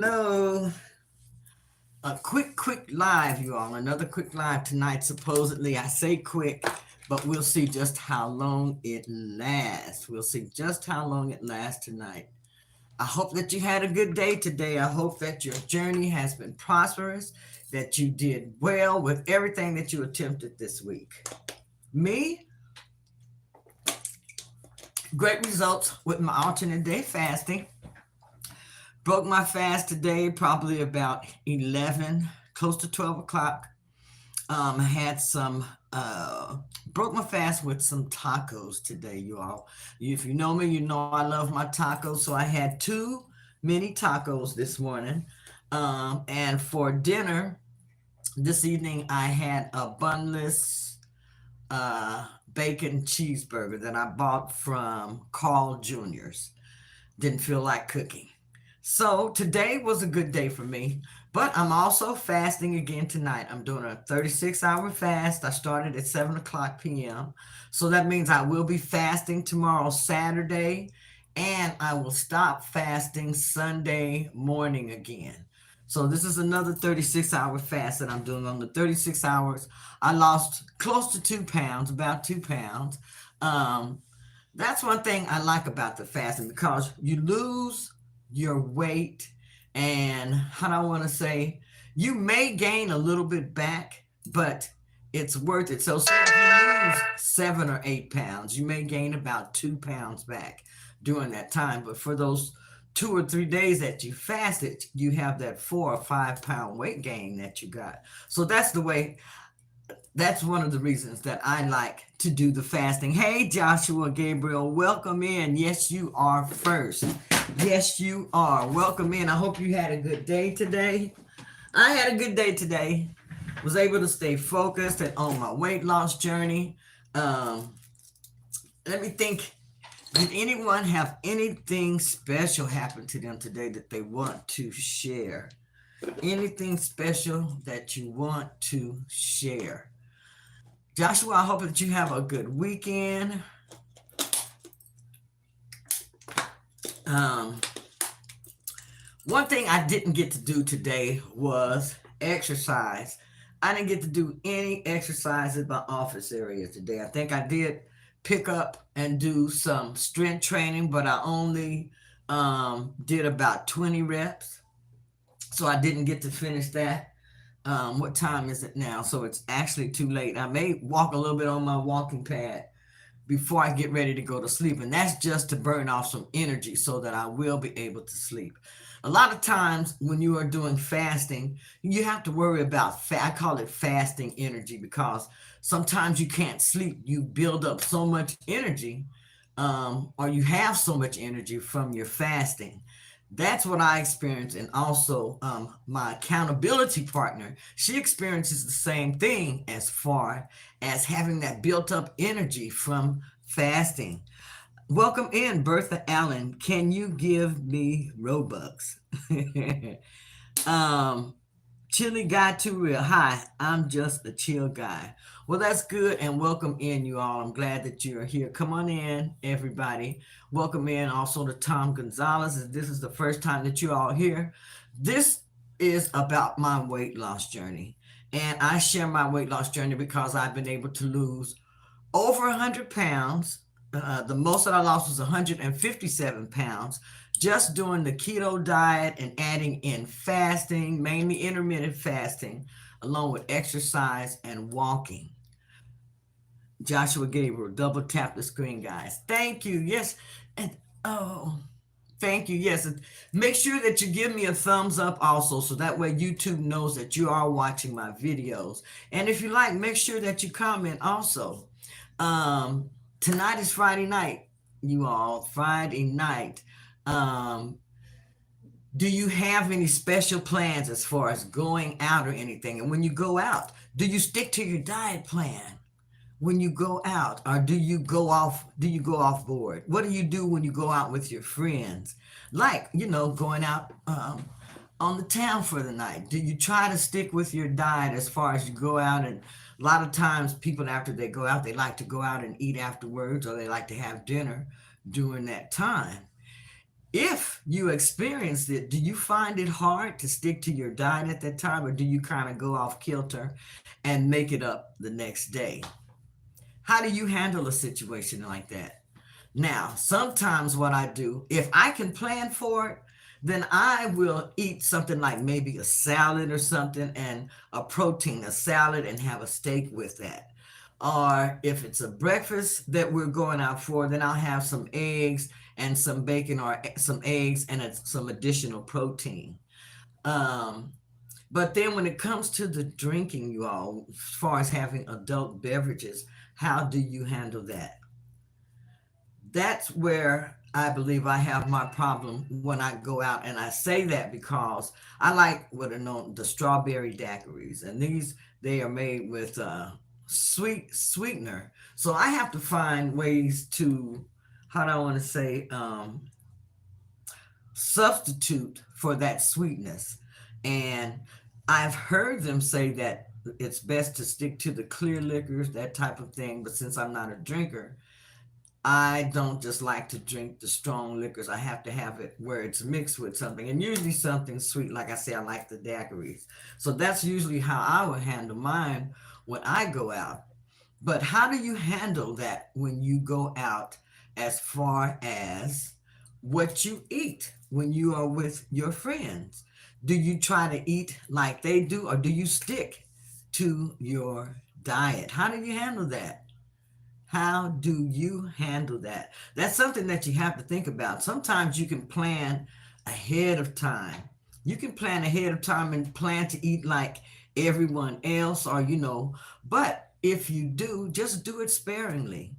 Hello. A quick live, you all. Another quick live tonight. Supposedly, I say quick, but we'll see just how long it lasts. We'll see just how long it lasts tonight. I hope that you had a good day today. I hope that your journey has been prosperous, that you did well with everything that you attempted this week. Me, great results with my alternate day fasting. Broke my fast today, probably about 11, close to 12 o'clock. Had some, broke my fast with some tacos today, you all. If you know me, you know I love my tacos. So I had two mini tacos this morning. And for dinner this evening, I had a bunless bacon cheeseburger that I bought from Carl Jr.'s. Didn't feel like cooking. So today was a good day for me, but I'm also fasting again tonight. I'm doing a 36-hour fast. I started at 7 o'clock p.m. So that means I will be fasting tomorrow, Saturday, and I will stop fasting Sunday morning again. So this is another 36-hour fast that I'm doing. On the 36 hours, I lost close to 2 pounds, about 2 pounds. Um, that's one thing I like about the fasting because you lose your weight, and how do I want to say, you may gain a little bit back, but it's worth it. So say if you lose 7 or 8 pounds, you may gain about 2 pounds back during that time. But for those 2 or 3 days that you fasted, you have that 4 or 5 pound weight gain that you got. So that's one of the reasons that I like to do the fasting. Hey, Joshua Gabriel, welcome in. Yes, you are first. Yes, you are. Welcome in. I hope you had a good day today. I had a good day today. Was able to stay focused and on my weight loss journey. Um, Let me think. Did anyone have anything special happen to them today that they want to share? Anything special that you want to share? Joshua, I hope that you have a good weekend. Um, One thing I didn't get to do today was exercise. I didn't get to do any exercise in my office area today. I think I did pick up and do some strength training, but I only did about 20 reps. So I didn't get to finish that. What time is it now? So it's actually too late. I may walk a little bit on my walking pad before I get ready to go to sleep. And that's just to burn off some energy so that I will be able to sleep. A lot of times when you are doing fasting, you have to worry about, I call it fasting energy because sometimes you can't sleep. You build up so much energy, or you have so much energy from your fasting. That's what I experience. And also, my accountability partner, she experiences the same thing as far as having that built up energy from fasting. Welcome in, Bertha Allen. Can you give me Robux? um, Chilly guy too real. Hi, I'm just a chill guy. Well, that's good, and welcome in, you all. I'm glad that you're here. Come on in, everybody. Welcome in also to Tom Gonzalez. If this is the first time that you all here, this is about my weight loss journey. And I share my weight loss journey because I've been able to lose over 100 pounds. The most that I lost was 157 pounds just doing the keto diet and adding in fasting, mainly intermittent fasting, along with exercise and walking. Joshua Gabriel, double tap the screen, guys. Thank you. Yes. And oh, thank you. Yes. And make sure that you give me a thumbs up also, so that way YouTube knows that you are watching my videos. And if you like, make sure that you comment also. Um, Tonight is Friday night, you all. Friday night. Um, do you have any special plans as far as going out or anything? And when you go out, do you stick to your diet plan when you go out, or do you go off board? What do you do when you go out with your friends? Like, going out on the town for the night. Do you try to stick with your diet as far as you go out? And a lot of times people, after they go out, they like to go out and eat afterwards, or they like to have dinner during that time. If you experienced it, do you find it hard to stick to your diet at that time, or do you kind of go off kilter and make it up the next day? How do you handle a situation like that? Now, sometimes what I do, if I can plan for it, then I will eat something like maybe a salad or something, and a protein, a salad, and have a steak with that. Or if it's a breakfast that we're going out for, then I'll have some eggs and some bacon, or some eggs and some additional protein. Um, but then when it comes to the drinking, you all, as far as having adult beverages, how do you handle that? That's where I believe I have my problem when I go out. And I say that because I like what are known the strawberry daiquiris, and these, they are made with sweetener. So I have to find ways to, how do I want to say, substitute for that sweetness. And I've heard them say that it's best to stick to the clear liquors, that type of thing. But since I'm not a drinker, I don't just like to drink the strong liquors. I have to have it where it's mixed with something, and usually something sweet. Like I say, I like the daiquiris. So that's usually how I would handle mine when I go out. But how do you handle that when you go out, as far as what you eat when you are with your friends? Do you try to eat like they do, or do you stick to your diet? How do you handle that? How do you handle that? That's something that you have to think about. Sometimes you can plan ahead of time. You can plan ahead of time and plan to eat like everyone else, or, but if you do, just do it sparingly.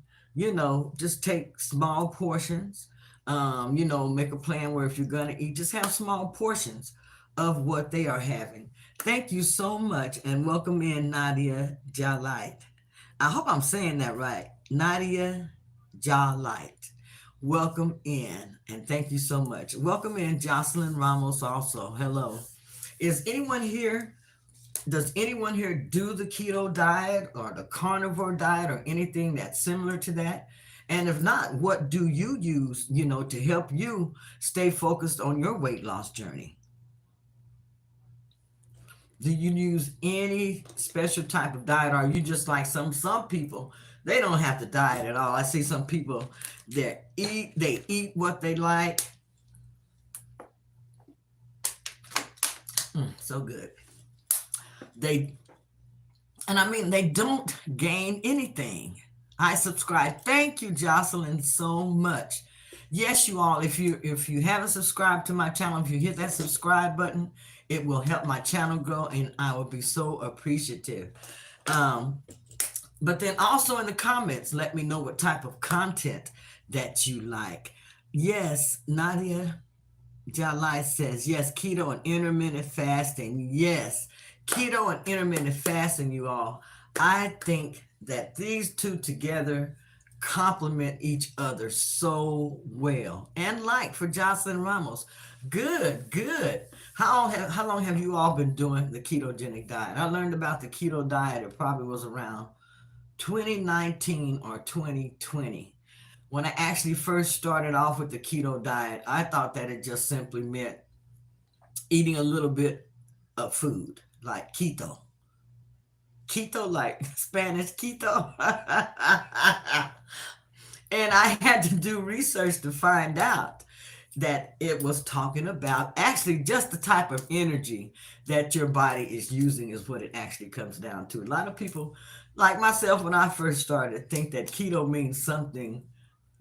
Just take small portions. Make a plan where if you're going to eat, just have small portions of what they are having. Thank you so much, and welcome in Nadia Jalite. I hope I'm saying that right. Nadia Jalite. Welcome in, and thank you so much. Welcome in Jocelyn Ramos also. Hello. Is anyone here? Does anyone here do the keto diet or the carnivore diet or anything that's similar to that? And if not, what do you use, to help you stay focused on your weight loss journey? Do you use any special type of diet, or are you just like some people? They don't have to diet at all. I see some people that eat what they like. So good. They and I mean, they don't gain anything. I subscribe. Thank you, Jocelyn, so much. Yes, you all, if you haven't subscribed to my channel, if you hit that subscribe button, it will help my channel grow, and I will be so appreciative. Um, but then also in the comments, let me know what type of content that you like. Yes, Nadia Jalai says, yes, keto and intermittent fasting. Yes, keto and intermittent fasting, you all. I think that these two together complement each other so well. And like for Jocelyn Ramos, good, good. How long have you all been doing the ketogenic diet? I learned about the keto diet, it probably was around 2019 or 2020. When I actually first started off with the keto diet, I thought that it just simply meant eating a little bit of food, like keto. Keto, like Spanish keto. And I had to do research to find out that it was talking about actually just the type of energy that your body is using is what it actually comes down to. A lot of people, like myself, when I first started, think that keto means something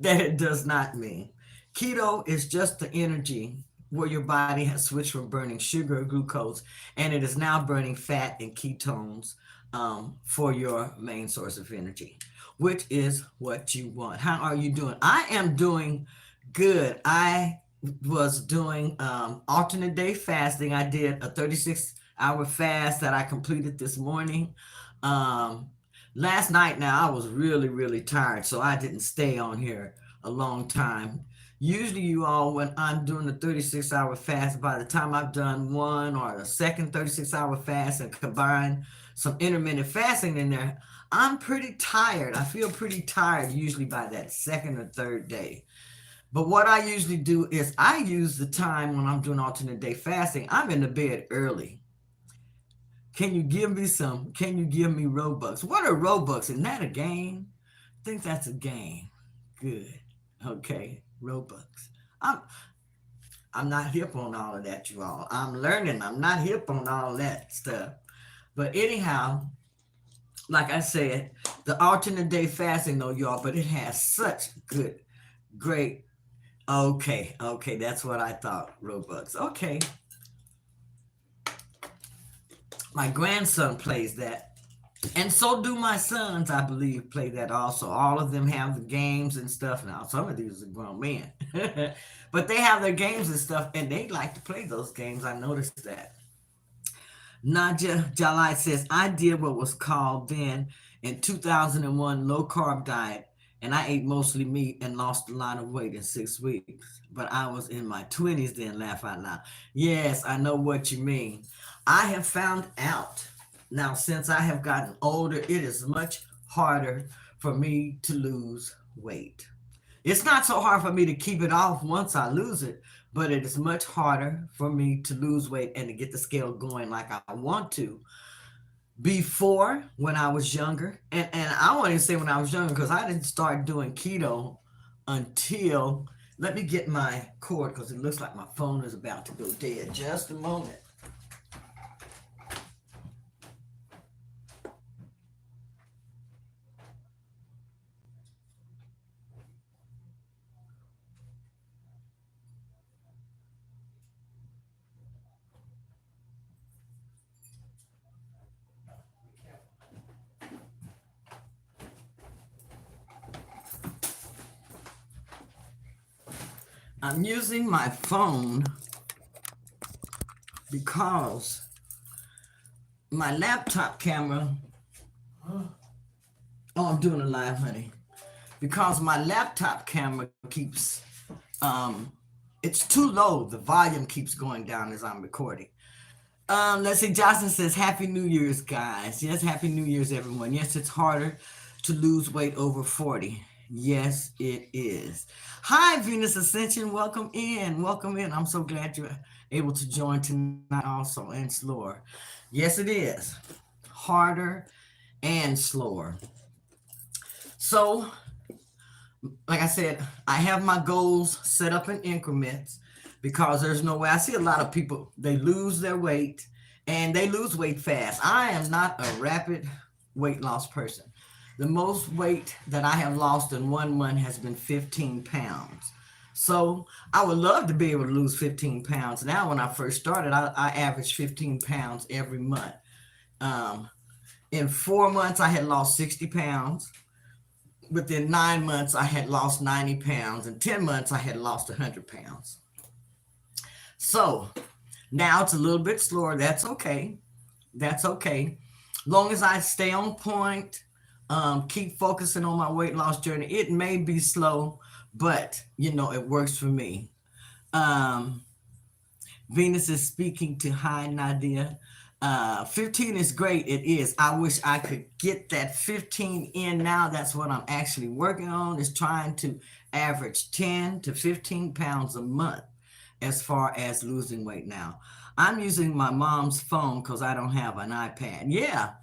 that it does not mean. Keto is just the energy where your body has switched from burning sugar or glucose, and it is now burning fat and ketones, for your main source of energy, which is what you want. How are you doing? I am doing good. I was doing alternate day fasting. I did a 36-hour fast that I completed this morning. Um, Last night, now I was really, really tired, so I didn't stay on here a long time. Usually, you all, when I'm doing the 36-hour fast, by the time I've done one or the second 36-hour fast and combine some intermittent fasting in there, I'm pretty tired. I feel pretty tired usually by that second or third day. But what I usually do is I use the time when I'm doing alternate day fasting. I'm in the bed early. Can you give me Robux? What are Robux? Isn't that a game? I think that's a game. Good. Okay. Robux. I'm I'm not hip on all of that, you all. I'm learning. I'm not hip on all that stuff. But anyhow, like I said, the alternate day fasting though, y'all, but it has such good, great. Okay, okay, that's what I thought. Robux. Okay, my grandson plays that, and so do my sons. I believe play that also. All of them have the games and stuff now. Some of these are grown men, but they have their games and stuff, and they like to play those games. I noticed that. Nadia Jalai says, I did what was called then in 2001 low carb diet, and I ate mostly meat and lost a lot of weight in 6 weeks. But I was in my 20s then, laugh out loud. Yes, I know what you mean. I have found out now, since I have gotten older, it is much harder for me to lose weight. It's not so hard for me to keep it off once I lose it, but it is much harder for me to lose weight and to get the scale going like I want to. Before, when I was younger, and I want to say when I was younger because I didn't start doing keto until, let me get my cord because it looks like my phone is about to go dead. Just a moment. I'm using my phone because my laptop camera. Oh, I'm doing a live, honey. Because my laptop camera keeps, um, it's too low. The volume keeps going down as I'm recording. Let's see. Johnson says, "Happy New Year's, guys." Yes, Happy New Year's, everyone. Yes, it's harder to lose weight over 40. Yes, it is. Hi, Venus Ascension. Welcome in. Welcome in. I'm so glad you're able to join tonight also and slower. Yes, it is. Harder and slower. So, like I said, I have my goals set up in increments because there's no way. I see a lot of people, they lose their weight and they lose weight fast. I am not a rapid weight loss person. The most weight that I have lost in 1 month has been 15 pounds. So I would love to be able to lose 15 pounds. Now, when I first started, I averaged 15 pounds every month. Um, in 4 months, I had lost 60 pounds. Within 9 months, I had lost 90 pounds. In 10 months, I had lost 100 pounds. So now it's a little bit slower. That's okay. That's okay. Long as I stay on point, keep focusing on my weight loss journey. It may be slow, but it works for me. Um, Venus is speaking to hi Nadia. 15 is great. It is. I wish I could get that 15 in now. That's what I'm actually working on, is trying to average 10 to 15 pounds a month as far as losing weight now. I'm using my mom's phone because I don't have an iPad. Yeah,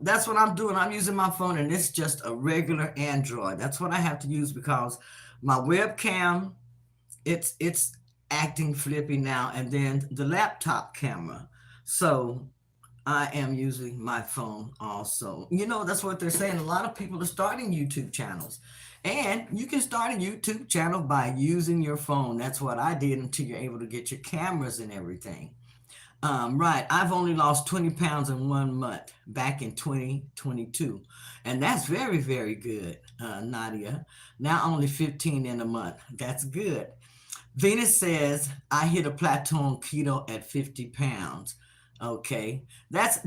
that's what I'm doing. I'm using my phone and it's just a regular Android. That's what I have to use because my webcam, it's acting flippy now, and then the laptop camera. So I am using my phone also. That's what they're saying. A lot of people are starting YouTube channels. And you can start a YouTube channel by using your phone. That's what I did until you're able to get your cameras and everything. Right. I've only lost 20 pounds in 1 month back in 2022. And that's very, very good, Nadia. Now only 15 in a month. That's good. Venus says, I hit a plateau on keto at 50 pounds. Okay. That's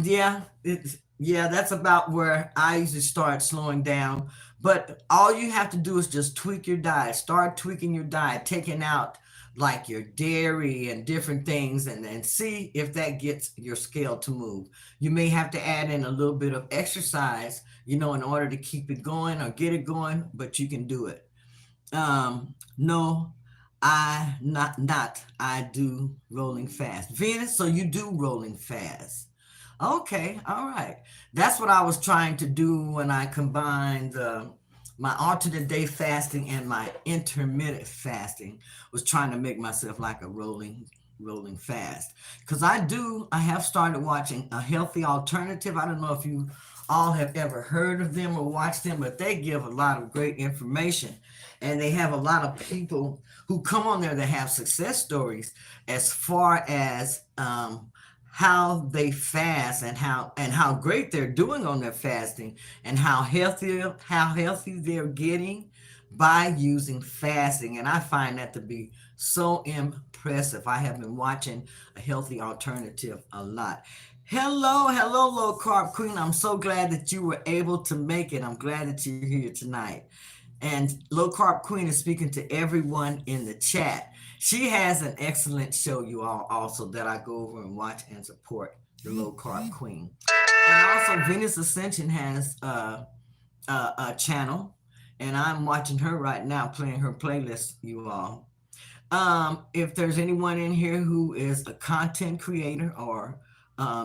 about where I usually start slowing down. But all you have to do is just tweak your diet. Start tweaking your diet, taking out like your dairy and different things, and then see if that gets your scale to move. You may have to add in a little bit of exercise, in order to keep it going or get it going, but you can do it. No, I do rolling fast. Venus, so you do rolling fast. Okay, all right. That's what I was trying to do when I combined my alternate day fasting and my intermittent fasting. Was trying to make myself like a rolling fast. Because I have started watching a healthy alternative. I don't know if you all have ever heard of them or watched them, but they give a lot of great information. And they have a lot of people who come on there that have success stories as far as how they fast and how great they're doing on their fasting and how healthy they're getting by using fasting. And I find that to be so impressive. I have been watching a healthy alternative a lot. Hello, low carb queen. I'm so glad that you were able to make it. I'm glad that you're here tonight. And low carb queen is speaking to everyone in the chat. She has an excellent show, you all, also that I go over and watch and support the low carb queen. And also, Venus Ascension has a channel, and I'm watching her right now, playing her playlist, you all. If there's anyone in here who is a content creator or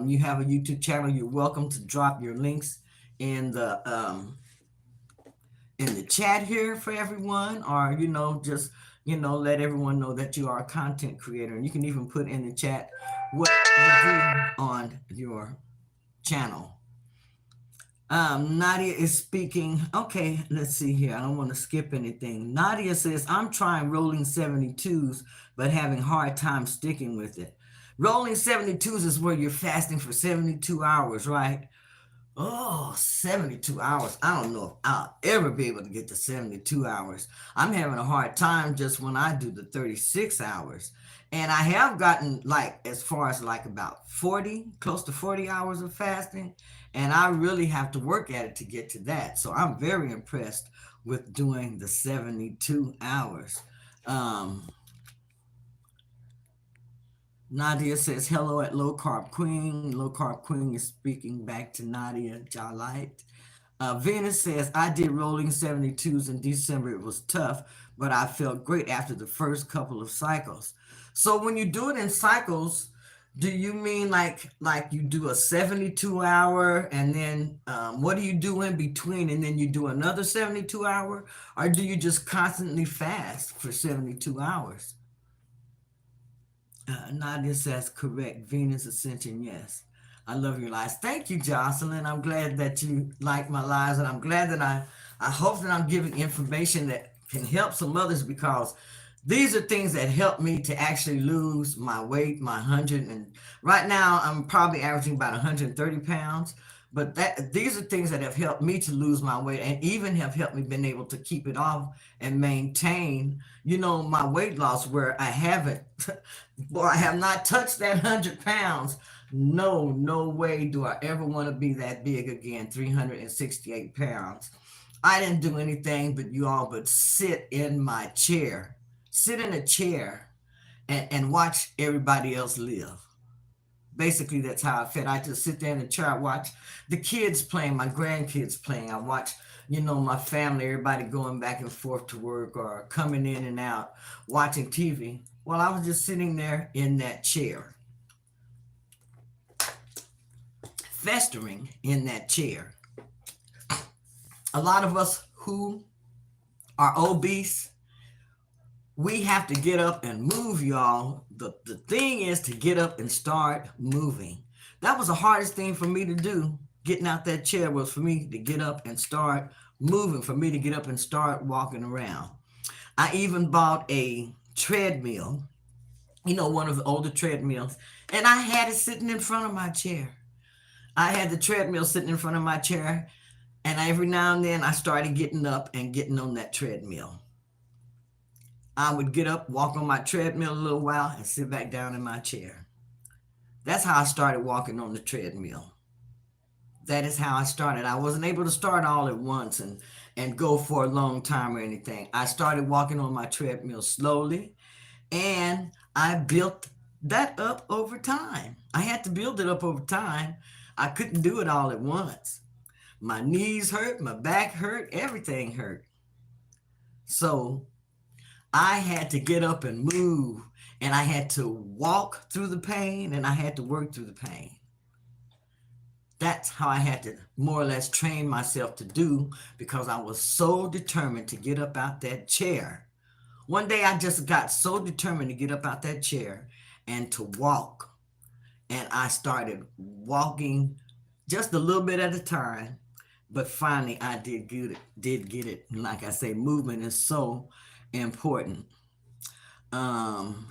you have a YouTube channel, you're welcome to drop your links in the chat here for everyone, or just let everyone know that you are a content creator, and you can even put in the chat what you do on your channel. Nadia is speaking. Okay, let's see here. I don't want to skip anything. Nadia says, I'm trying rolling 72s, but having hard time sticking with it. Rolling 72s is where you're fasting for 72 hours, right? Oh, 72 hours. I don't know if I'll ever be able to get to 72 hours. I'm having a hard time just when I do the 36 hours. And I have gotten like as far as like about 40, close to 40 hours of fasting. And I really have to work at it to get to that. So I'm very impressed with doing the 72 hours. Um, Nadia says, hello at Low Carb Queen. Low Carb Queen is speaking back to Nadia Jalite. Venus says, I did rolling 72s in December. It was tough, but I felt great after the first couple of cycles. So when you do it in cycles, do you mean like you do a 72 hour and then what do you do in between and then you do another 72 hour? Or do you just constantly fast for 72 hours? Nadia says, correct. Venus Ascension, yes. I love your lives. Thank you, Jocelyn. I'm glad that you like my lives, and I'm glad that I hope that I'm giving information that can help some others because these are things that help me to actually lose my weight, my 100. And right now, I'm probably averaging about 130 pounds. But these are things that have helped me to lose my weight and even have helped me been able to keep it off and maintain, my weight loss where I haven't, boy, I have not touched that 100 pounds. No, no way do I ever want to be that big again, 368 pounds. I didn't do anything but sit in my chair, sit in a chair and watch everybody else live. Basically, that's how I felt. I just sit there in the chair, I watch the kids playing, my grandkids playing. I watch, my family, everybody going back and forth to work or coming in and out, watching TV. Well, I was just sitting there in that chair, festering in that chair. A lot of us who are obese, we have to get up and move, y'all. The thing is to get up and start moving. That was the hardest thing for me to do. Getting out that chair was for me to get up and start moving, for me to get up and start walking around. I even bought a treadmill, one of the older treadmills, and I had it sitting in front of my chair. I had the treadmill sitting in front of my chair, and every now and then I started getting up and getting on that treadmill. I would get up, walk on my treadmill a little while, and sit back down in my chair. That's how I started walking on the treadmill. That is how I started. I wasn't able to start all at once and go for a long time or anything. I started walking on my treadmill slowly, and I built that up over time. I had to build it up over time. I couldn't do it all at once. My knees hurt, my back hurt, everything hurt. So I had to get up and move, and I had to walk through the pain, and I had to work through the pain. That's how I had to more or less train myself to do, because I was so determined to get up out that chair. One day I just got so determined to get up out that chair and to walk. And I started walking just a little bit at a time. But finally I did get it. And like I say, movement is so important. Um,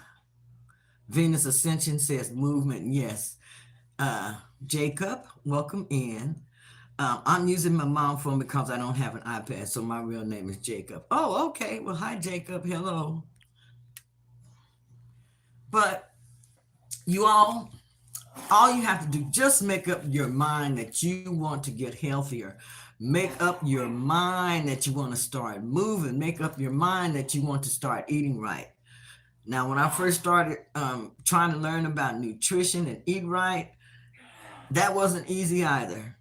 Venus Ascension says movement, yes. Uh, Jacob, welcome in. I'm using my mom phone because I don't have an iPad, so my real name is Jacob. Oh, okay. Well, hi, Jacob. Hello. But you all you have to do, just make up your mind that you want to get healthier. Make up your mind that you want to start moving. Make up your mind that you want to start eating right. Now, when I first started trying to learn about nutrition and eat right, that wasn't easy either,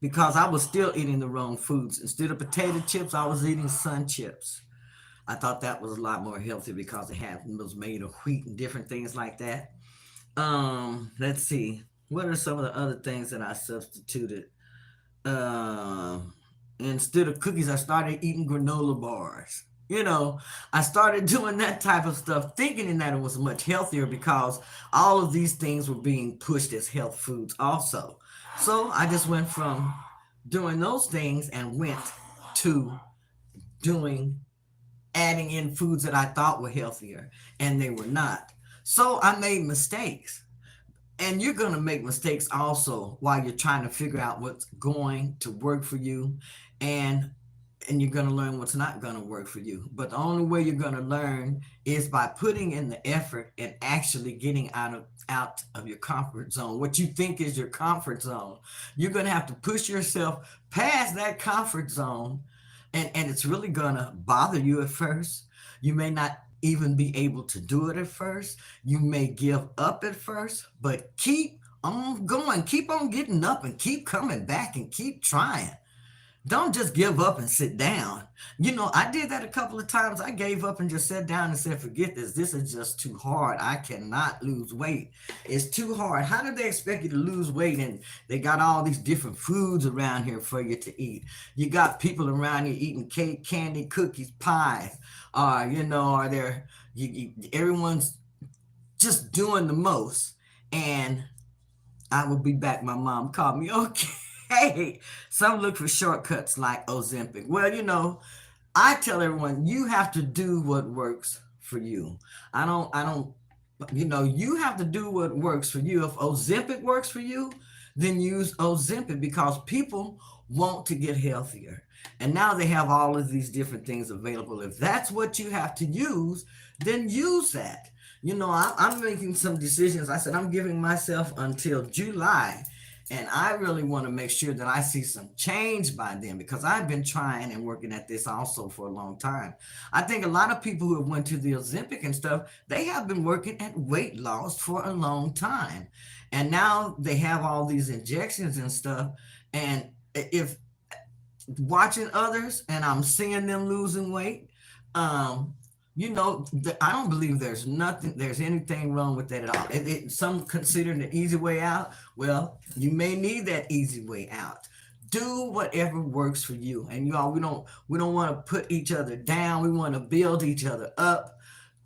because I was still eating the wrong foods. Instead of potato chips, I was eating sun chips. I thought that was a lot more healthy because it was made of wheat and different things like that. Let's see. What are some of the other things that I substituted? Um, Instead of cookies, I started eating granola bars. I started doing that type of stuff, thinking that it was much healthier because all of these things were being pushed as health foods also. So I just went from doing those things and went to doing adding in foods that I thought were healthier, and they were not. So I made mistakes. And you're going to make mistakes also while you're trying to figure out what's going to work for you, and and you're going to learn what's not going to work for you. But the only way you're going to learn is by putting in the effort and actually getting out of your comfort zone. What you think is your comfort zone, you're going to have to push yourself past that comfort zone, and it's really going to bother you at first. You may not even be able to do it at first. You may give up at first, but keep on going, keep on getting up, and keep coming back and keep trying. Don't just give up and sit down. I did that a couple of times. I gave up and just sat down and said, forget this. This is just too hard. I cannot lose weight. It's too hard. How do they expect you to lose weight? And they got all these different foods around here for you to eat. You got people around here eating cake, candy, cookies, pies. Are there, everyone's just doing the most. And I will be back. My mom called me. Okay. Hey, some look for shortcuts like Ozempic. Well, I tell everyone, you have to do what works for you. I don't, you have to do what works for you. If Ozempic works for you, then use Ozempic, because people want to get healthier. And now they have all of these different things available. If that's what you have to use, then use that. I'm making some decisions. I said, I'm giving myself until July, and I really want to make sure that I see some change by then, because I've been trying and working at this also for a long time. I think a lot of people who have went to the Ozempic and stuff, they have been working at weight loss for a long time. And now they have all these injections and stuff. And if watching others and I'm seeing them losing weight, um, I don't believe there's anything wrong with that at all. Some consider it an easy way out. Well, you may need that easy way out. Do whatever works for you. And y'all, we don't want to put each other down. We want to build each other up,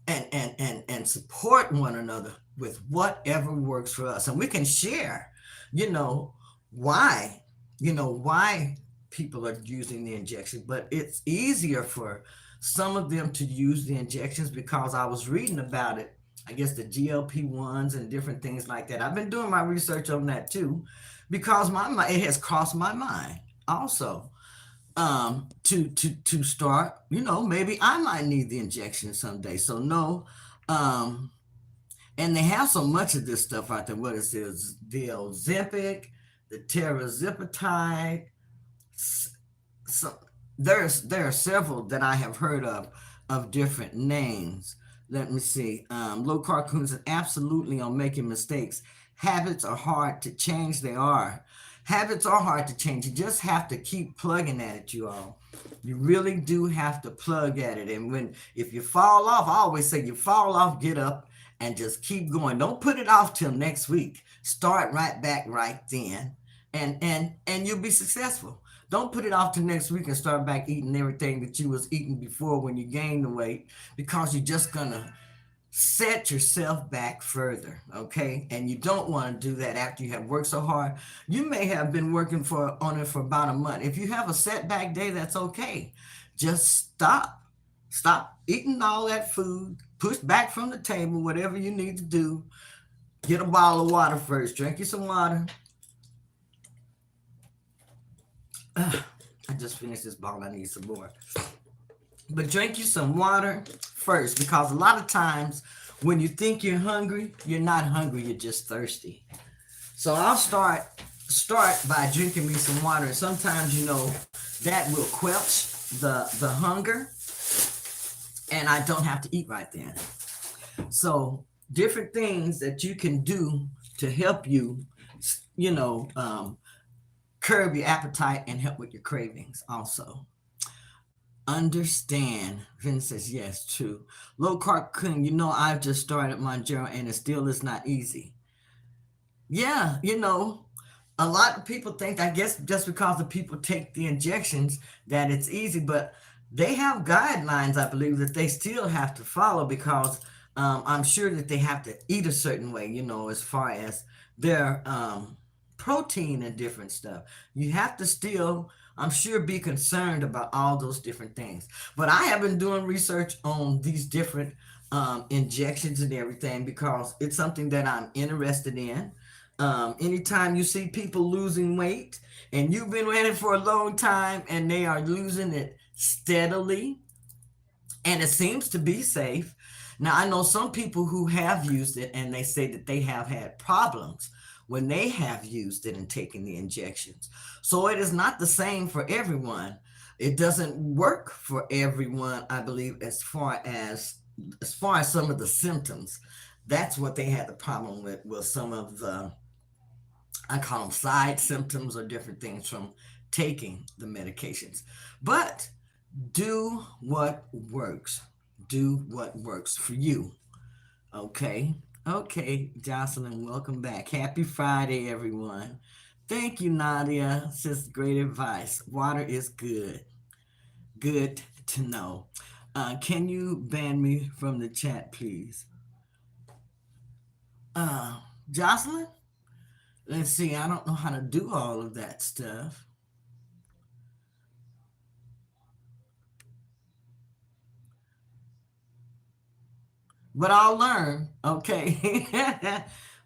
and support one another with whatever works for us. And we can share, you know, why, why people are using the injection, but it's easier for some of them to use the injections because I was reading about it. I guess the GLP-1s and different things like that. I've been doing my research on that too, because it has crossed my mind also, to start. Maybe I might need the injection someday. So no, um, and they have so much of this stuff out there. What is this? The Ozempic, the Terazipatide. So there are several that I have heard of different names. Let me see. Low cartoons are absolutely on making mistakes. Habits are hard to change. They are. Habits are hard to change. You just have to keep plugging at it, you all. You really do have to plug at it. And if you fall off, I always say you fall off, get up and just keep going. Don't put it off till next week. Start right back right then, and you'll be successful. Don't put it off till next week and start back eating everything that you was eating before when you gained the weight, because you're just gonna set yourself back further, okay? And you don't want to do that after you have worked so hard. You may have been working for on it for about a month. If you have a setback day, that's okay. Just stop eating all that food, push back from the table, whatever you need to do. Get a bottle of water first, drink you some water. I just finished this bottle, I need some more. But drink you some water first, because a lot of times when you think you're hungry, you're not hungry, you're just thirsty. So I'll start by drinking me some water. And sometimes, that will quench the hunger, and I don't have to eat right then. So different things that you can do to help you, you know, um, curb your appetite and help with your cravings also. Understand. Vin says, yes, true. Low carb cooking, I've just started my journey and it still is not easy. Yeah, a lot of people think, I guess, just because the people take the injections, that it's easy, but they have guidelines, I believe, that they still have to follow, because I'm sure that they have to eat a certain way, as far as their protein and different stuff. You have to still, I'm sure, be concerned about all those different things. But I have been doing research on these different injections and everything, because it's something that I'm interested in. Anytime you see people losing weight and you've been at it for a long time and they are losing it steadily, and it seems to be safe. Now, I know some people who have used it and they say that they have had problems when they have used it and taken the injections. So it is not the same for everyone. It doesn't work for everyone, I believe, as far as some of the symptoms. That's what they had the problem with some of the, I call them side symptoms or different things from taking the medications. But do what works. Do what works for you. Okay. Okay, Jocelyn, welcome back. Happy Friday, everyone. Thank you, Nadia. Says great advice. Water is good. Good to know. Can you ban me from the chat, please? Uh, Jocelyn? Let's see. I don't know how to do all of that stuff, but I'll learn. Okay.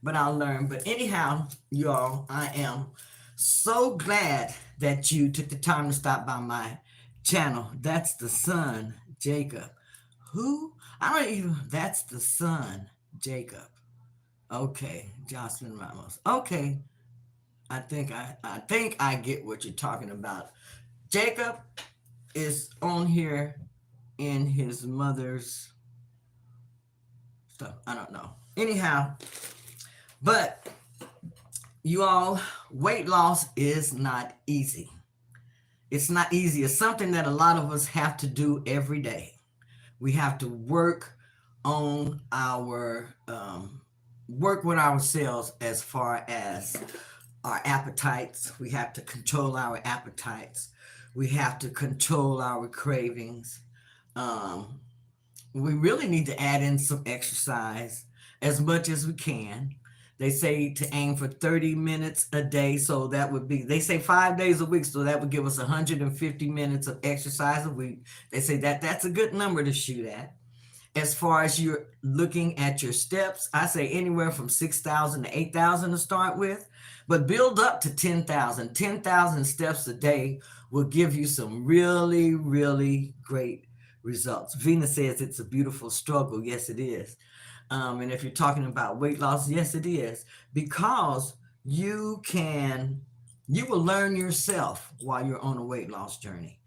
But I'll learn. But anyhow, y'all, I am so glad that you took the time to stop by my channel. That's the son, Jacob. Who? I don't even, that's the son, Jacob. Okay, Jocelyn Ramos. Okay, I think I get what you're talking about. Jacob is on here in his mother's stuff. I don't know. Anyhow, but you all, weight loss is not easy. It's not easy. It's something that a lot of us have to do every day. We have to on our work with ourselves as far as our appetites. We have to control our appetites. We have to control our cravings. Um, we really need to add in some exercise as much as we can. They say to aim for 30 minutes a day. So that would be, they say 5 days a week. So that would give us 150 minutes of exercise a week. They say that that's a good number to shoot at. As far as you're looking at your steps, I say anywhere from 6,000 to 8,000 to start with, but build up to 10,000. 10,000 steps a day will give you some really, really great results. Venus says it's a beautiful struggle. Yes, it is. And if you're talking about weight loss, yes, it is, because you can, you will learn yourself while you're on a weight loss journey.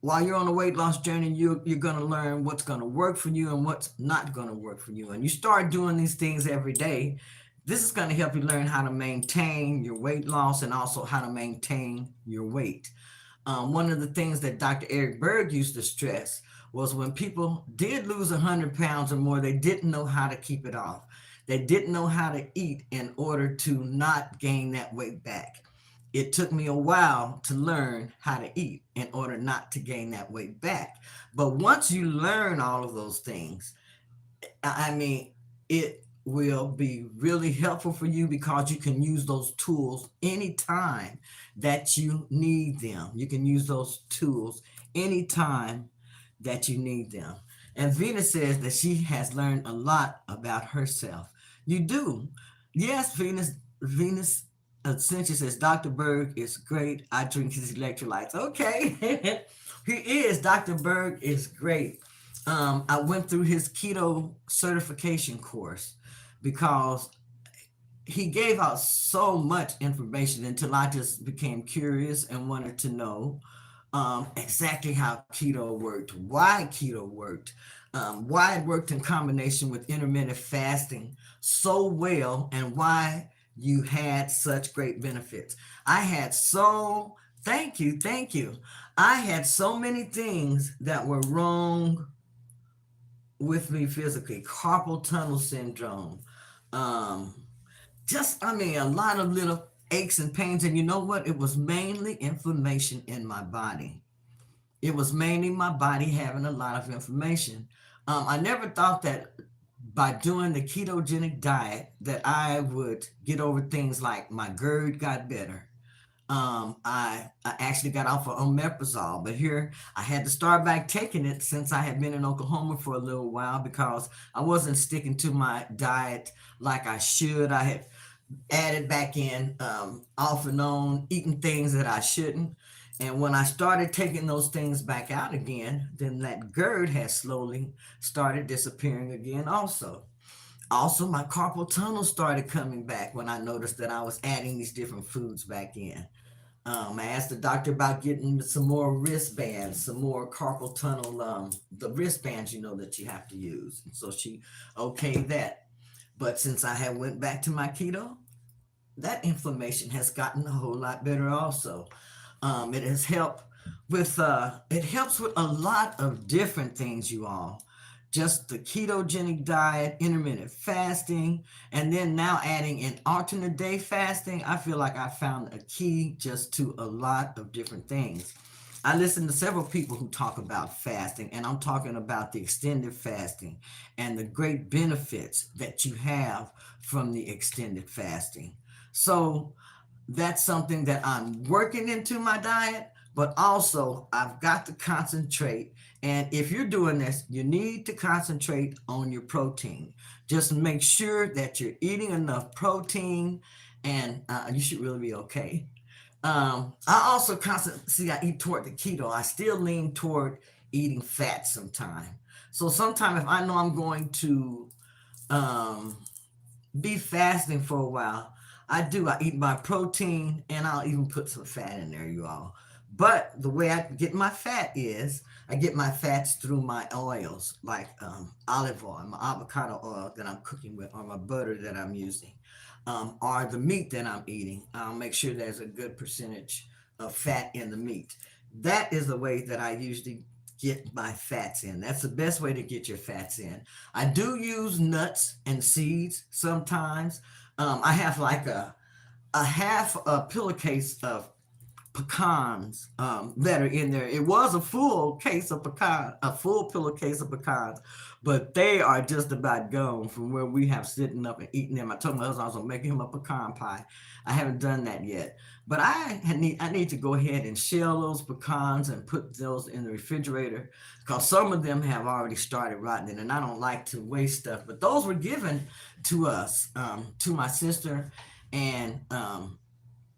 While you're on a weight loss journey, you're going to learn what's going to work for you and what's not going to work for you. And you start doing these things every day. This is going to help you learn how to maintain your weight loss and also how to maintain your weight. One of the things that Dr. Eric Berg used to stress was when people did lose 100 pounds or more, they didn't know how to keep it off. They didn't know how to eat in order to not gain that weight back. It took me a while to learn how to eat in order not to gain that weight back. But once you learn all of those things, I mean, it will be really helpful for you because you can use those tools anytime that you need them. You can use those tools anytime that you need them. And Venus says that she has learned a lot about herself. You do. Yes, Venus, says Dr. Berg is great. I drink his electrolytes. Okay. He is. Dr. Berg is great. I went through his keto certification course because he gave out so much information until I just became curious and wanted to know exactly how keto worked, why keto worked, why it worked in combination with intermittent fasting so well, and why you had such great benefits. I had so, thank you. I had so many things that were wrong with me physically, carpal tunnel syndrome, um, a lot of little aches and pains. And you know what? It was mainly inflammation in my body. It was mainly my body having a lot of inflammation. I never thought that by doing the ketogenic diet that I would get over things like my GERD got better. I actually got off of omeprazole, but here I had to start back taking it since I had been in Oklahoma for a little while because I wasn't sticking to my diet like I should. I had added back in off and on, eating things that I shouldn't. And when I started taking those things back out again, then that GERD has slowly started disappearing again also. Also, my carpal tunnel started coming back when I noticed that I was adding these different foods back in. I asked the doctor about getting some more wristbands, some more carpal tunnel, the wristbands, that you have to use. And so she okayed that. But since I had went back to my keto, that inflammation has gotten a whole lot better also. It has helped it helps with a lot of different things, you all. Just the ketogenic diet, intermittent fasting, and then now adding an alternate day fasting. I feel like I found a key just to a lot of different things. I listen to several people who talk about fasting, and I'm talking about the extended fasting and the great benefits that you have from the extended fasting. So that's something that I'm working into my diet, but also I've got to concentrate. And if you're doing this, you need to concentrate on your protein. Just make sure that you're eating enough protein, and you should really be okay. I also constantly see I eat toward the keto. I still lean toward eating fat sometime. So sometime if I know I'm going to um, be fasting for a while, I do. I eat my protein and I'll even put some fat in there, you all. But the way I get my fat is I get my fats through my oils, like olive oil, my avocado oil that I'm cooking with, or my butter that I'm using, or the meat that I'm eating. I'll make sure there's a good percentage of fat in the meat. That is the way that I usually get my fats in. That's the best way to get your fats in. I do use nuts and seeds sometimes. I have like a half a pillowcase of pecans that are in there. It was a full case of pecan, a full pillowcase of pecans, but they are just about gone from where we have sitting up and eating them. I told my husband I was gonna make him a pecan pie. I haven't done that yet, but I need to go ahead and shell those pecans and put those in the refrigerator because some of them have already started rotting, and I don't like to waste stuff. But those were given to us, to my sister, and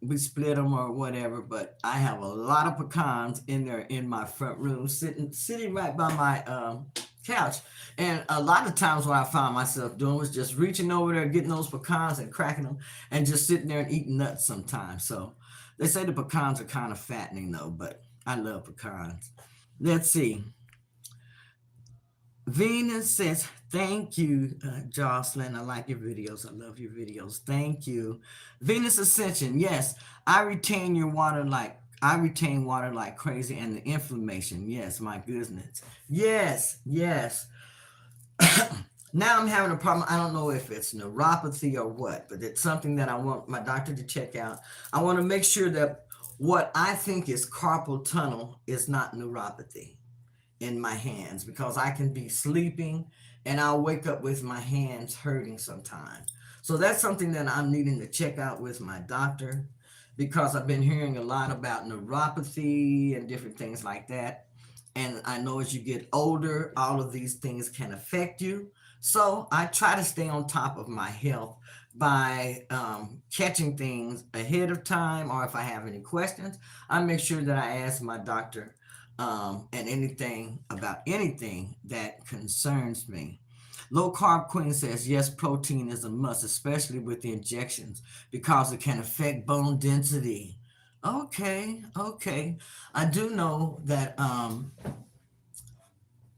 we split them or whatever, but I have a lot of pecans in there in my front room, sitting right by my couch. And a lot of times what I found myself doing was just reaching over there, getting those pecans and cracking them, and just sitting there and eating nuts sometimes. So they say the pecans are kind of fattening though, but I love pecans. Let's see. Venus says, thank you, Jocelyn. I like your videos. I love your videos. Thank you. Venus Ascension, yes, I retain water like crazy, and the inflammation. Yes, my goodness. Yes, yes. Now I'm having a problem. I don't know if it's neuropathy or what, but it's something that I want my doctor to check out. I want to make sure that what I think is carpal tunnel is not neuropathy in my hands, because I can be sleeping and I'll wake up with my hands hurting sometimes. So that's something that I'm needing to check out with my doctor, because I've been hearing a lot about neuropathy and different things like that. And I know as you get older, all of these things can affect you. So I try to stay on top of my health by catching things ahead of time, or if I have any questions, I make sure that I ask my doctor and anything about anything that concerns me. Low Carb Queen says, yes, protein is a must, especially with the injections, because it can affect bone density. Okay, okay. I do know that um,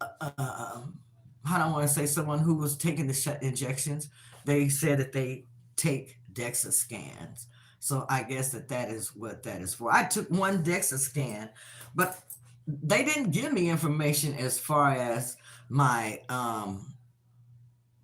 I don't want to say someone who was taking the injections, they said that they take DEXA scans. So I guess that is what that is for. I took one DEXA scan, but they didn't give me information as far as my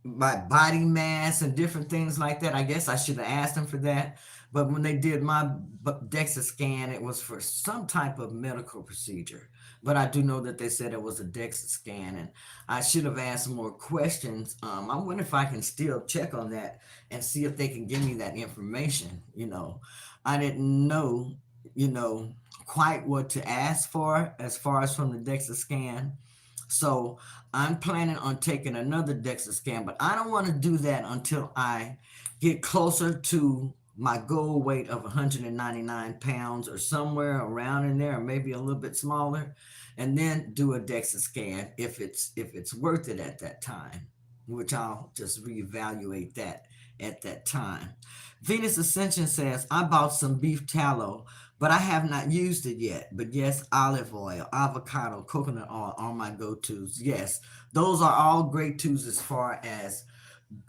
my body mass and different things like that. I guess I should have asked them for that. But when they did my DEXA scan, it was for some type of medical procedure. But I do know that they said it was a DEXA scan, and I should have asked more questions. I wonder if I can still check on that and see if they can give me that information. I didn't know, you know, quite what to ask for as far as from the DEXA scan. So I'm planning on taking another DEXA scan, but I don't want to do that until I get closer to my goal weight of 199 pounds or somewhere around in there, or maybe a little bit smaller, and then do a DEXA scan if it's worth it at that time, which I'll just reevaluate that at that time. Venus Ascension says, I bought some beef tallow, but I have not used it yet. But yes, olive oil, avocado, coconut oil are my go-tos. Yes, those are all great tools as far as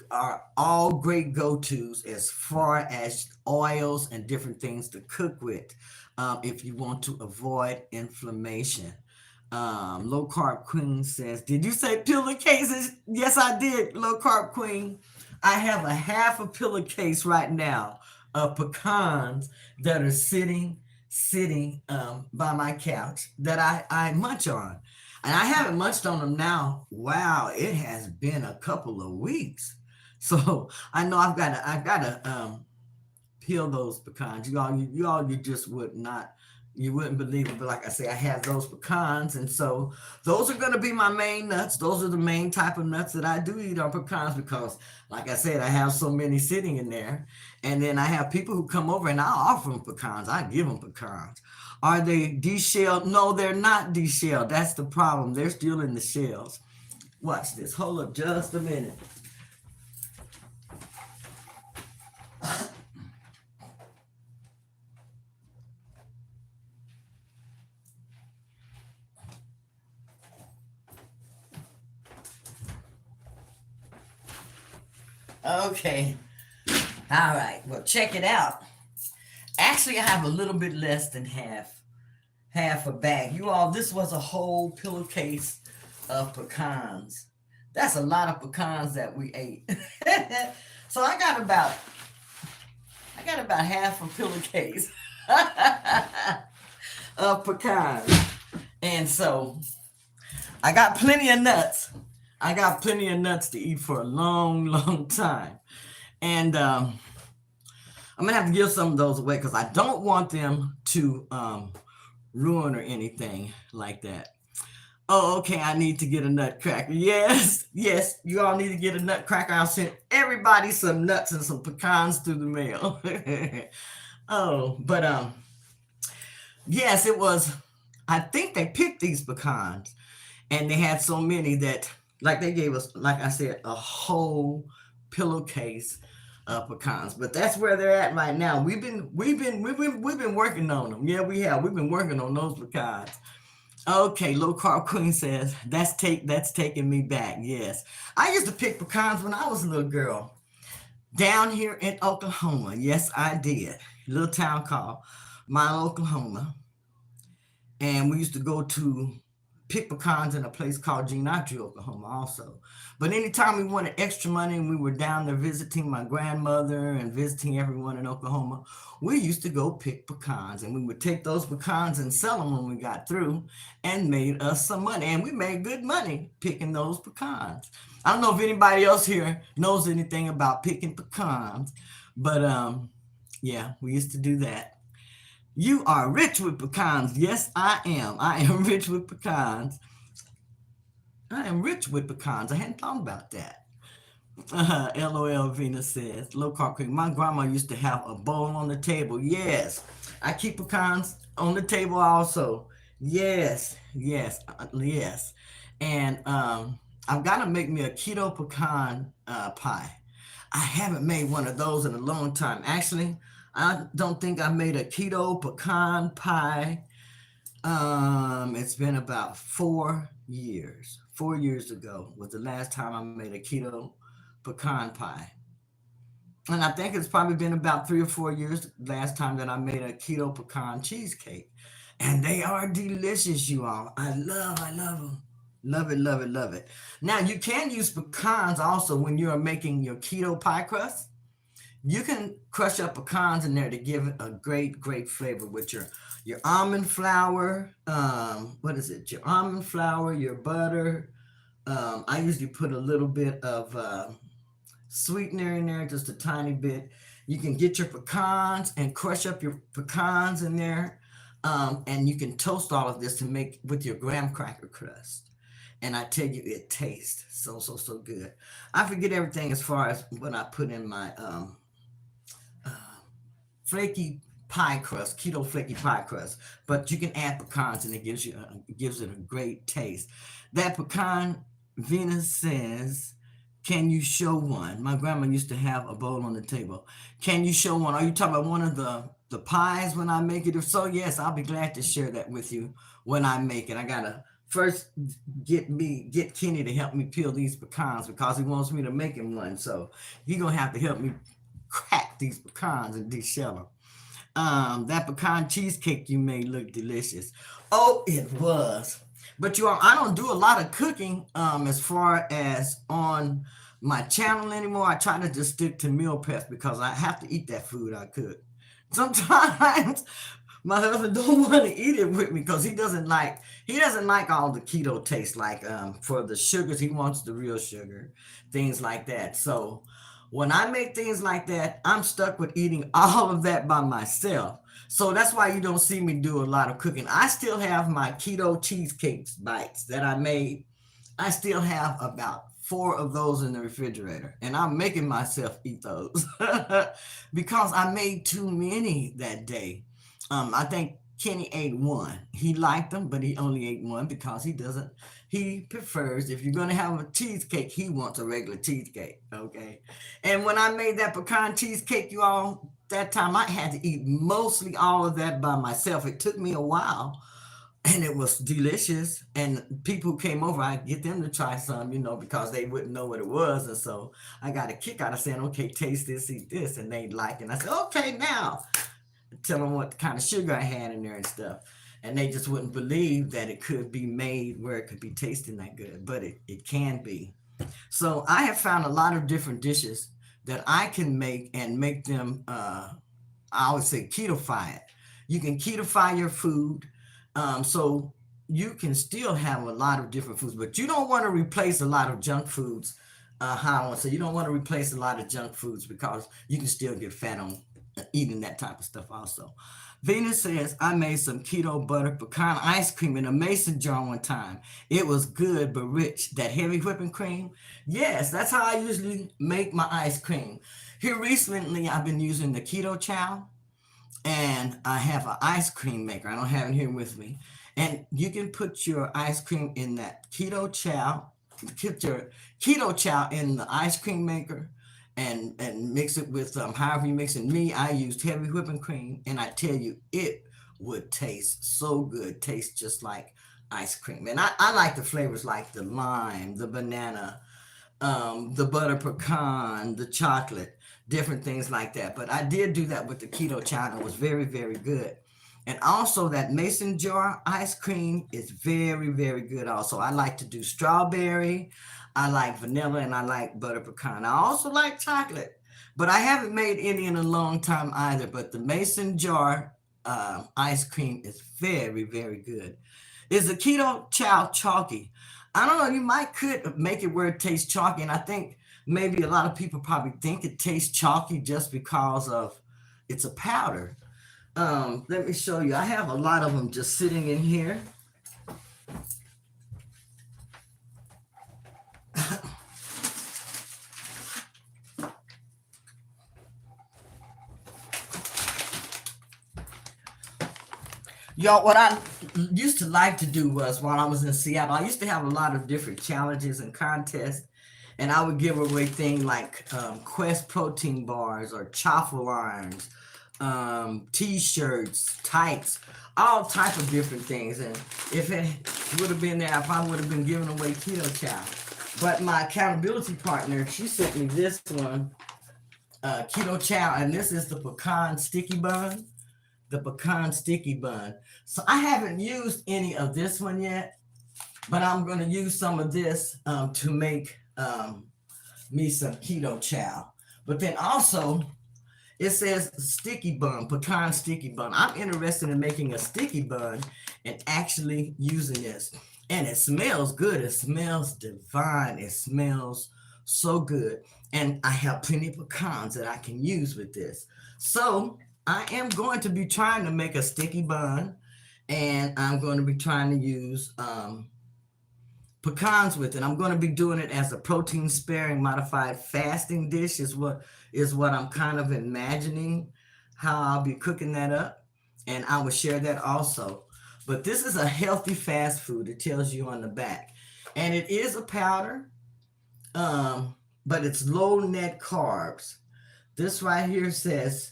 are all great go-tos as far as oils and different things to cook with, if you want to avoid inflammation. Low Carb Queen says, did you say pillowcases? Yes, I did, Low Carb Queen. I have a half a pillowcase right now of pecans that are sitting by my couch that I munch on. And I haven't munched on them now. Wow, it has been a couple of weeks. So I know I've got to peel those pecans. You just you wouldn't believe it, but like I say, I have those pecans, and so those are going to be my main nuts. Those are the main type of nuts that I do eat, are pecans, because, like I said, I have so many sitting in there, and then I have people who come over and I offer them pecans. I give them pecans. Are they deshelled? No, they're not deshelled. That's the problem. They're still in the shells. Watch this. Hold up just a minute. Okay. All right. Well, check it out. Actually, I have a little bit less than half a bag. You all, this was a whole pillowcase of pecans. That's a lot of pecans that we ate. So I got about half a pillowcase of pecans. And so I got plenty of nuts. I got plenty of nuts to eat for a long, long time. And I'm gonna have to give some of those away because I don't want them to ruin or anything like that. Oh, okay. I need to get a nutcracker. Yes, yes. You all need to get a nutcracker. I'll send everybody some nuts and some pecans through the mail. Oh, but yes, it was. I think they picked these pecans, and they had so many that, like, they gave us, like I said, a whole pillowcase of pecans. But that's where they're at right now. We've been working on them. Yeah, we have. We've been working on those pecans. Okay, low carb queen says that's taking me back. Yes, I used to pick pecans when I was a little girl down here in Oklahoma. Yes, I did. Little town called Mile, Oklahoma, and we used to go to pick pecans in a place called Genotry, Oklahoma, also. But anytime we wanted extra money and we were down there visiting my grandmother and visiting everyone in Oklahoma, we used to go pick pecans, and we would take those pecans and sell them when we got through, and made us some money. And we made good money picking those pecans. I don't know if anybody else here knows anything about picking pecans, but yeah, we used to do that. You are rich with pecans. Yes, I am. I am rich with pecans. I am rich with pecans. I hadn't thought about that. LOL Venus says, low carb cooking. My grandma used to have a bowl on the table. Yes. I keep pecans on the table also. Yes. Yes. Yes. And I've got to make me a keto pecan pie. I haven't made one of those in a long time. Actually, I don't think I made a keto pecan pie. It's been about 4 years. 4 years ago was the last time I made a keto pecan pie. And I think it's probably been about 3 or 4 years last time that I made a keto pecan cheesecake. And they are delicious, you all. I love them. Love it, love it, love it. Now, you can use pecans also when you are making your keto pie crust. You can crush up pecans in there to give it a great flavor with your almond flour. What is it? Your almond flour, your butter. I usually put a little bit of sweetener in there, just a tiny bit. You can get your pecans and crush up your pecans in there, and you can toast all of this to make with your graham cracker crust. And I tell you, it tastes so good. I forget everything as far as what I put in my flaky pie crust, keto flaky pie crust. But you can add pecans, and it gives it a great taste. That pecan, Venus says, can you show one? My grandma used to have a bowl on the table. Can you show one? Are you talking about one of the pies when I make it? If so, yes, I'll be glad to share that with you when I make it. I gotta first get Kenny to help me peel these pecans because he wants me to make him one. So he gonna have to help me crack these pecans and deshell them. That pecan cheesecake you made looked delicious. Oh, it was. But you all, I don't do a lot of cooking as far as on my channel anymore. I try to just stick to meal preps because I have to eat that food I cook. Sometimes my husband don't want to eat it with me because he doesn't like all the keto taste. Like for the sugars, he wants the real sugar, things like that. So when I make things like that, I'm stuck with eating all of that by myself. So that's why you don't see me do a lot of cooking. I still have my keto cheesecake bites that I made. I still have about four of those in the refrigerator, and I'm making myself eat those because I made too many that day. I think Kenny ate one. He liked them, but he only ate one because he prefers, if you're going to have a cheesecake, he wants a regular cheesecake. Okay. And when I made that pecan cheesecake, you all, that time I had to eat mostly all of that by myself. It took me a while, and it was delicious. And people who came over, I get them to try some, because they wouldn't know what it was. And so I got a kick out of saying, okay, taste this, eat this. And they liked it. And I said, okay, now tell them what kind of sugar I had in there and stuff. And they just wouldn't believe that it could be made where it could be tasting that good, but it can be. So I have found a lot of different dishes that I can make and make them, I always say ketofy it. You can ketofy your food. So you can still have a lot of different foods, but you don't want to replace a lot of junk foods. How I want to say, you don't want to replace a lot of junk foods because you can still get fat on eating that type of stuff also. Venus says, I made some keto butter pecan ice cream in a mason jar one time. It was good but rich. That heavy whipping cream. Yes, that's how I usually make my ice cream. Here recently, I've been using the keto chow, and I have an ice cream maker. I don't have it here with me. And you can put your ice cream in that keto chow, put your keto chow in the ice cream maker, and mix it with however you mix it. Me, I used heavy whipping cream, and I tell you, it would taste so good. Tastes just like ice cream. And I like the flavors like the lime, the banana, the butter pecan, the chocolate, different things like that. But I did do that with the keto chow. It was very, very good. And also that mason jar ice cream is very, very good. Also, I like to do strawberry, I like vanilla, and I like butter pecan. I also like chocolate, but I haven't made any in a long time either. But the mason jar ice cream is very, very good. Is the keto chow chalky? I don't know. You might could make it where it tastes chalky, and I think maybe a lot of people probably think it tastes chalky just because of it's a powder. Let me show you. I have a lot of them just sitting in here. Y'all, what I used to like to do was while I was in Seattle, I used to have a lot of different challenges and contests, and I would give away things like Quest protein bars or chaffle irons, T-shirts, tights, all type of different things. And if it would have been there, I probably would have been giving away keto chow. But my accountability partner, she sent me this one, keto chow, and this is the pecan sticky bun. The pecan sticky bun. So I haven't used any of this one yet, but I'm going to use some of this to make me some keto chow. But then also, it says sticky bun, pecan sticky bun. I'm interested in making a sticky bun and actually using this. And it smells good. It smells divine. It smells so good. And I have plenty of pecans that I can use with this. So I am going to be trying to make a sticky bun, and I'm going to be trying to use pecans with it. I'm going to be doing it as a protein sparing modified fasting dish is what I'm kind of imagining how I'll be cooking that up, and I will share that also. But this is a healthy fast food. It tells you on the back, and it is a powder, but it's low net carbs. This right here says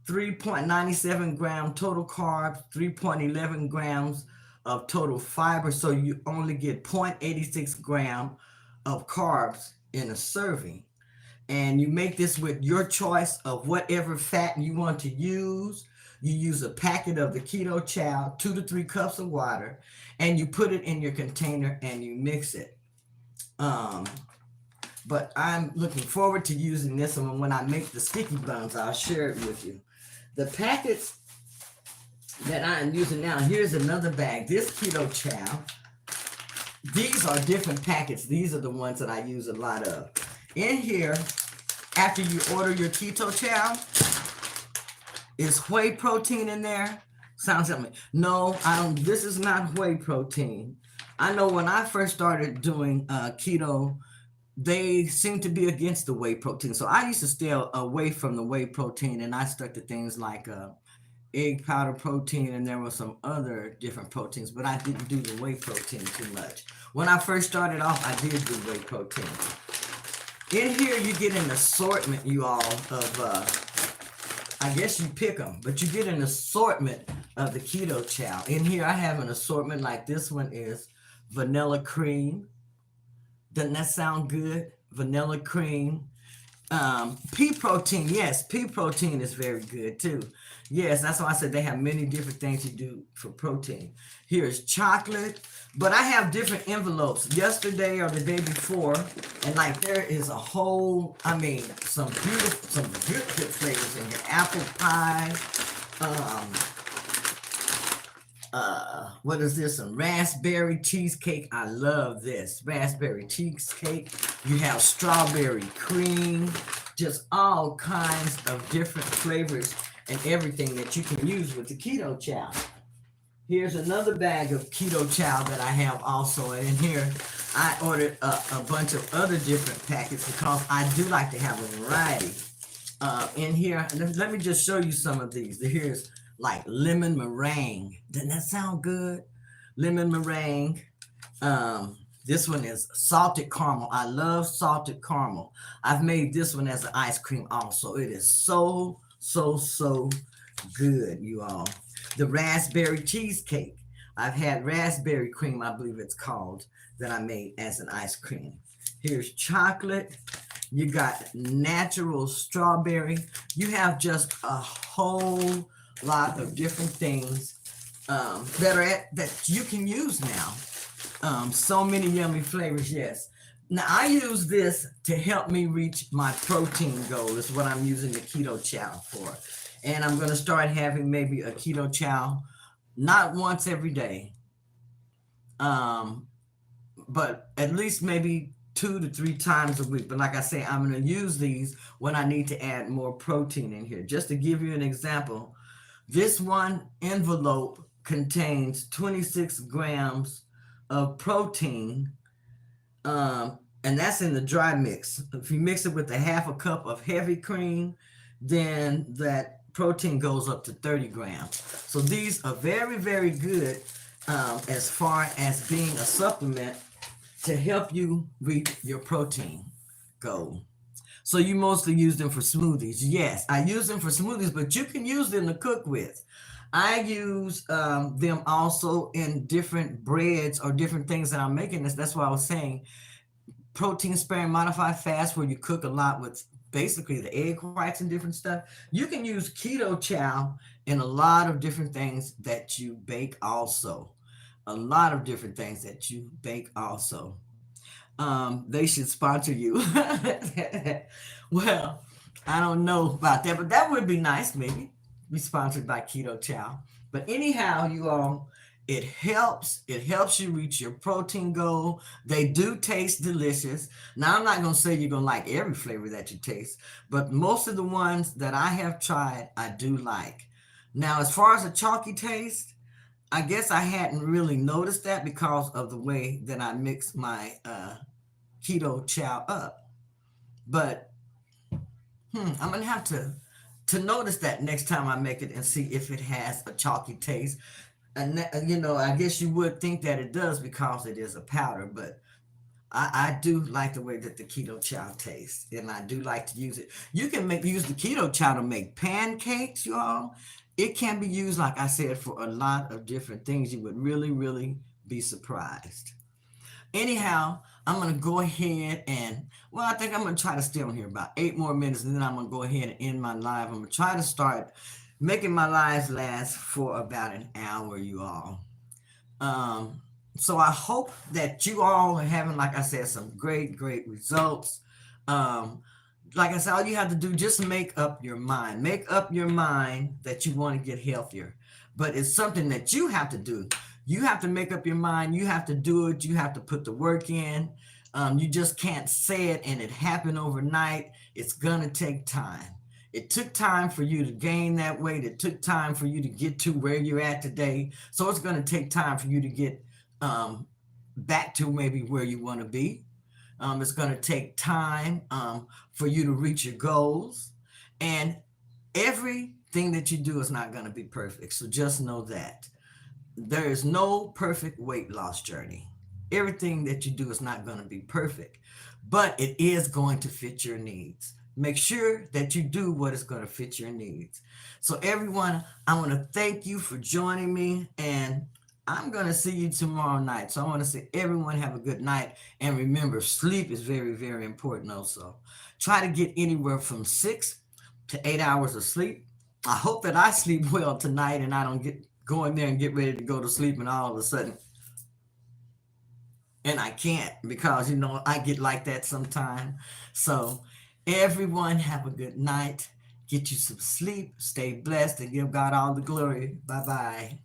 3.97 gram total carbs, 3.11 grams of total fiber. So you only get 0.86 gram of carbs in a serving. And you make this with your choice of whatever fat you want to use. You use a packet of the keto chow, 2 to 3 cups of water, and you put it in your container and you mix it. Um, but I'm looking forward to using this one. When I make the sticky buns, I'll share it with you. The packets that I am using now, here's another bag. This keto chow, these are different packets. These are the ones that I use a lot of. In here, after you order your keto chow, is whey protein in there? Sounds like me. No, I don't. This is not whey protein. I know when I first started doing keto, they seem to be against the whey protein. So I used to stay away from the whey protein, and I stuck to things like egg powder protein, and there were some other different proteins, but I didn't do the whey protein too much. When I first started off, I did do whey protein. In here, you get an assortment, you all, of, I guess you pick them, but you get an assortment of the keto chow. In here, I have an assortment like this one is vanilla cream. Doesn't that sound good? Vanilla cream. Pea protein. Yes, pea protein is very good too. Yes, that's why I said they have many different things you do for protein. Here's chocolate, but I have different envelopes yesterday or the day before, and like there is a whole, I mean, some beautiful, some good flavors in here. Apple pie, um, what is this? Some raspberry cheesecake. I love this raspberry cheesecake. You have strawberry cream, just all kinds of different flavors and everything that you can use with the keto chow. Here's another bag of keto chow that I have also. And in here, I ordered a bunch of other different packets because I do like to have a variety. In here, let me just show you some of these. Here's like lemon meringue. Doesn't that sound good? Lemon meringue. This one is salted caramel. I love salted caramel. I've made this one as an ice cream also. It is so good, you all. The raspberry cheesecake. I've had raspberry cream, I believe it's called, that I made as an ice cream. Here's chocolate. You got natural strawberry. You have just a whole lot of different things that you can use now. So many yummy flavors, yes. Now I use this to help me reach my protein goal. Is what I'm using the keto chow for. And I'm gonna start having maybe a keto chow, not once every day, um, but at least maybe 2 to 3 times a week. But like I say, I'm gonna use these when I need to add more protein in here. Just to give you an example, this one envelope contains 26 grams of protein, and that's in the dry mix. If you mix it with a half a cup of heavy cream, then that protein goes up to 30 grams. So these are very, very good as far as being a supplement to help you reach your protein goal. So you mostly use them for smoothies. Yes, I use them for smoothies, but you can use them to cook with. I use them also in different breads or different things that I'm making. That's why I was saying protein sparing modified fast, where you cook a lot with basically the egg whites and different stuff. You can use keto chow in a lot of different things that you bake also. A lot of different things that you bake also. They should sponsor you. Well, I don't know about that, but that would be nice, maybe. Be sponsored by Keto Chow. But anyhow, you all, it helps. It helps you reach your protein goal. They do taste delicious. Now, I'm not going to say you're going to like every flavor that you taste, but most of the ones that I have tried, I do like. Now, as far as a chalky taste, I guess I hadn't really noticed that because of the way that I mix my keto chow up. But I'm gonna have to notice that next time I make it and see if it has a chalky taste. And I guess you would think that it does because it is a powder, but I do like the way that the keto chow tastes, and I do like to use it. You can use the keto chow to make pancakes, y'all. It can be used, like I said, for a lot of different things. You would really, really be surprised. Anyhow, I'm gonna go ahead and well, I think I'm gonna try to stay on here about 8 more minutes, and then I'm gonna go ahead and end my live. I'm gonna try to start making my lives last for about an hour, you all. Um, so I hope that you all are having, like I said, some great, great results. Um, like I said, all you have to do just make up your mind. Make up your mind that you want to get healthier. But it's something that you have to do. You have to make up your mind. You have to do it. You have to put the work in. You just can't say it and it happened overnight. It's gonna take time. It took time for you to gain that weight. It took time for you to get to where you're at today. So it's going to take time for you to get um, back to maybe where you want to be. It's going to take time for you to reach your goals. And everything that you do is not going to be perfect. So just know that there is no perfect weight loss journey. Everything that you do is not going to be perfect, but it is going to fit your needs. Make sure that you do what is going to fit your needs. So, everyone, I want to thank you for joining me, and I'm going to see you tomorrow night. So, I want to say, everyone, have a good night. And remember, sleep is very, very important also. Try to get anywhere from 6 to 8 hours of sleep. I hope that I sleep well tonight and I don't get go in there and get ready to go to sleep and all of a sudden and I can't because I get like that sometime. So everyone have a good night. Get you some sleep, stay blessed, and give God all the glory. Bye bye.